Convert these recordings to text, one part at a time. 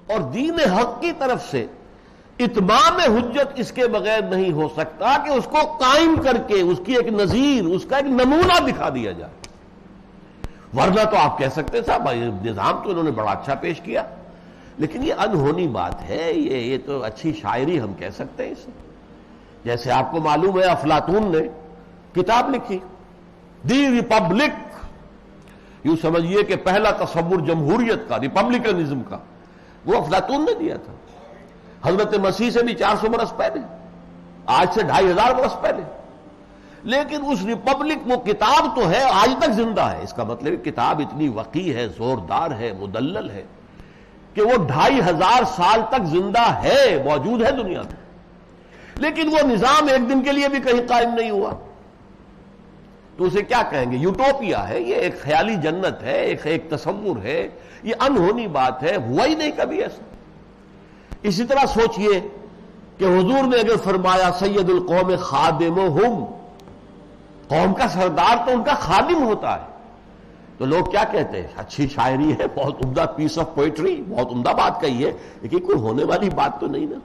اور دین حق کی طرف سے اتمام حجت اس کے بغیر نہیں ہو سکتا کہ اس کو قائم کر کے اس کی ایک نظیر، اس کا ایک نمونہ دکھا دیا جائے. ورنہ تو آپ کہہ سکتے صاحب نظام تو انہوں نے بڑا اچھا پیش کیا، لیکن یہ انہونی بات ہے، یہ تو اچھی شاعری ہم کہہ سکتے ہیں اسے. جیسے آپ کو معلوم ہے افلاطون نے کتاب لکھی دی ریپبلک، یوں سمجھیے کہ پہلا تصور جمہوریت کا، ریپبلکنزم کا، وہ افلاطون نے دیا تھا. حضرت مسیح سے بھی 400 برس پہلے، آج سے 2500 برس پہلے. لیکن اس ریپبلک، وہ کتاب تو ہے آج تک زندہ ہے. اس کا مطلب کتاب اتنی وقی ہے، زوردار ہے، مدلل ہے کہ وہ 2500 سال تک زندہ ہے، موجود ہے دنیا میں. لیکن وہ نظام ایک دن کے لیے بھی کہیں قائم نہیں ہوا. تو اسے کیا کہیں گے؟ یوٹوپیا ہے، یہ ایک خیالی جنت ہے، ایک تصور ہے، یہ انہونی بات ہے، ہوا ہی نہیں کبھی ایسا. اسی طرح سوچئے کہ حضور نے اگر فرمایا سید القوم خادمہم، قوم کا سردار تو ان کا خادم ہوتا ہے، تو لوگ کیا کہتے ہیں؟ اچھی شاعری ہے، بہت عمدہ پیس آف پوئٹری، بہت عمدہ بات کہی ہے، لیکن کوئی ہونے والی بات تو نہیں نا.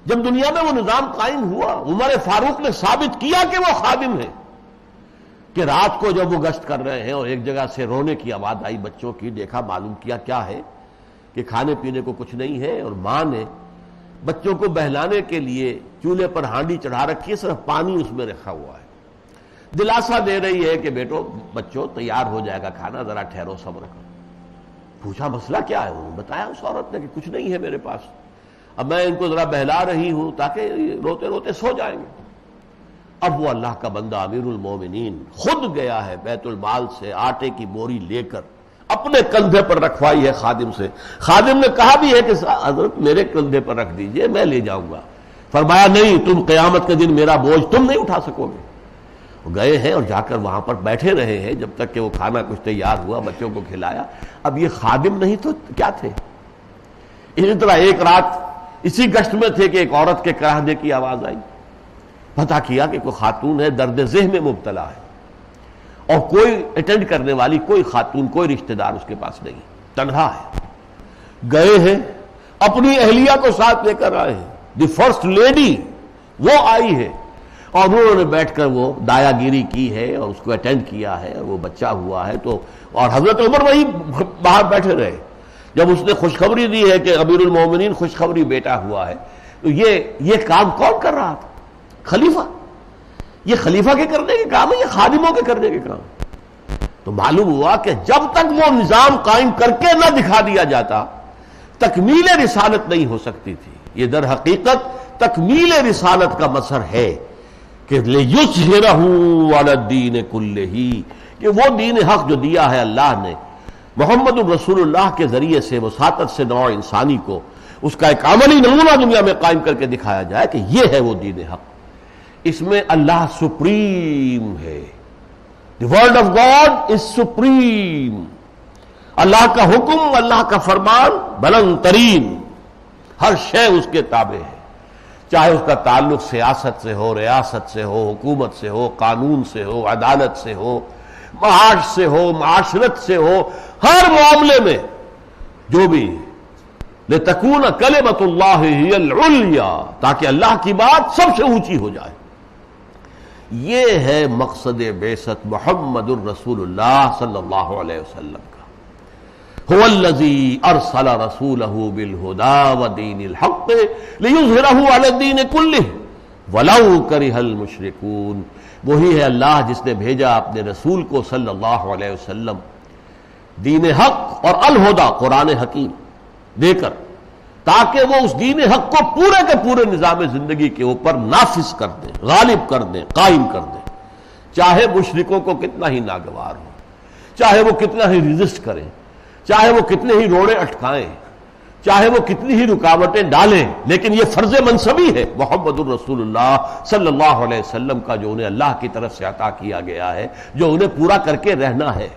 جب دنیا میں وہ نظام قائم ہوا، عمر فاروق نے ثابت کیا کہ وہ خادم ہے، کہ رات کو جب وہ گشت کر رہے ہیں اور ایک جگہ سے رونے کی آواز آئی بچوں کی، دیکھا، معلوم کیا کیا ہے، کہ کھانے پینے کو کچھ نہیں ہے، اور ماں نے بچوں کو بہلانے کے لیے چولہے پر ہانڈی چڑھا رکھی ہے، صرف پانی اس میں رکھا ہوا ہے. دلاسا دے رہی ہے کہ بیٹو بچوں تیار ہو جائے گا کھانا، ذرا ٹھہرو، صبر کرو. پوچھا مسئلہ کیا ہے؟ انہوں نے بتایا اس عورت نے کہ کچھ نہیں ہے میرے پاس، اب میں ان کو ذرا بہلا رہی ہوں تاکہ روتے روتے سو جائیں گے. اب وہ اللہ کا بندہ امیر المومنین خود گیا ہے بیت المال سے آٹے کی بوری لے کر اپنے کندھے پر رکھوائی ہے خادم سے. خادم نے کہا بھی ہے کہ حضرت میرے کندھے پر رکھ دیجئے، میں لے جاؤں گا. فرمایا نہیں، تم قیامت کے دن میرا بوجھ تم نہیں اٹھا سکو گے. وہ گئے ہیں اور جا کر وہاں پر بیٹھے رہے ہیں جب تک کہ وہ کھانا کچھ تیار ہوا، بچوں کو کھلایا. اب یہ خادم نہیں تو کیا تھے؟ اسی طرح ایک رات اسی گشت میں تھے کہ ایک عورت کے کراہنے کی آواز آئی. پتہ کیا کہ کوئی خاتون ہے، درد ذہن میں مبتلا ہے، اور کوئی اٹینڈ کرنے والی، کوئی خاتون، کوئی رشتہ دار اس کے پاس نہیں، تنہا ہے. گئے ہیں، اپنی اہلیہ کو ساتھ لے کر آئے ہیں، دی فرسٹ لیڈی وہ آئی ہے، اور انہوں نے بیٹھ کر وہ دایا گیری کی ہے اور اس کو اٹینڈ کیا ہے، اور وہ بچہ ہوا ہے. تو اور حضرت عمر وہی باہر بیٹھے رہے. جب اس نے خوشخبری دی ہے کہ امیر المومنین خوشخبری بیٹا ہوا ہے، تو یہ کام کون کر رہا تھا؟ خلیفہ. یہ خلیفہ کے کرنے کے کام ہے، یہ خادموں کے کرنے کے کام. تو معلوم ہوا کہ جب تک وہ نظام قائم کر کے نہ دکھا دیا جاتا، تکمیل رسالت نہیں ہو سکتی تھی. یہ در حقیقت تکمیل رسالت کا مظہر ہے کہ لِيُظْهِرَهُ عَلَى الدِّينِ كُلِّهِ، کہ وہ دین حق جو دیا ہے اللہ نے محمد الرسول اللہ کے ذریعے سے وساطت سے نوع انسانی کو، اس کا ایک عملی نمونہ دنیا میں قائم کر کے دکھایا جائے کہ یہ ہے وہ دین حق. اس میں اللہ سپریم ہے. The word of God is supreme. اللہ کا حکم، اللہ کا فرمان بلند ترین، ہر شے اس کے تابع ہے، چاہے اس کا تعلق سیاست سے ہو، ریاست سے ہو، حکومت سے ہو، قانون سے ہو، عدالت سے ہو، معاش سے ہو، معاشرت سے ہو، ہر معاملے میں جو بھی لِتَكُونَ كَلِمَةُ اللَّهِ هِيَ الْعُلْيَا، تاکہ اللہ کی بات سب سے اونچی ہو جائے. یہ ہے مقصد بعثت محمد الرسول اللہ صلی اللہ علیہ وسلم کا. هو الذی ارسل رسولہ بالہدی ودین الحق لیظہرہ علی الدین کلہ ولو کرہ المشرکون. وہی ہے اللہ جس نے بھیجا اپنے رسول کو صلی اللہ علیہ وسلم دین حق اور الہدی قرآن حکیم دے کر، تاکہ وہ اس دین حق کو پورے کے پورے نظام زندگی کے اوپر نافذ کر دیں، غالب کر دیں، قائم کر دیں، چاہے مشرکوں کو کتنا ہی ناگوار ہو، چاہے وہ کتنا ہی ریزسٹ کریں، چاہے وہ کتنے ہی روڑے اٹکائیں، چاہے وہ کتنی ہی رکاوٹیں ڈالیں. لیکن یہ فرض منصبی ہے محمد الرسول اللہ صلی اللہ علیہ وسلم کا، جو انہیں اللہ کی طرف سے عطا کیا گیا ہے، جو انہیں پورا کر کے رہنا ہے.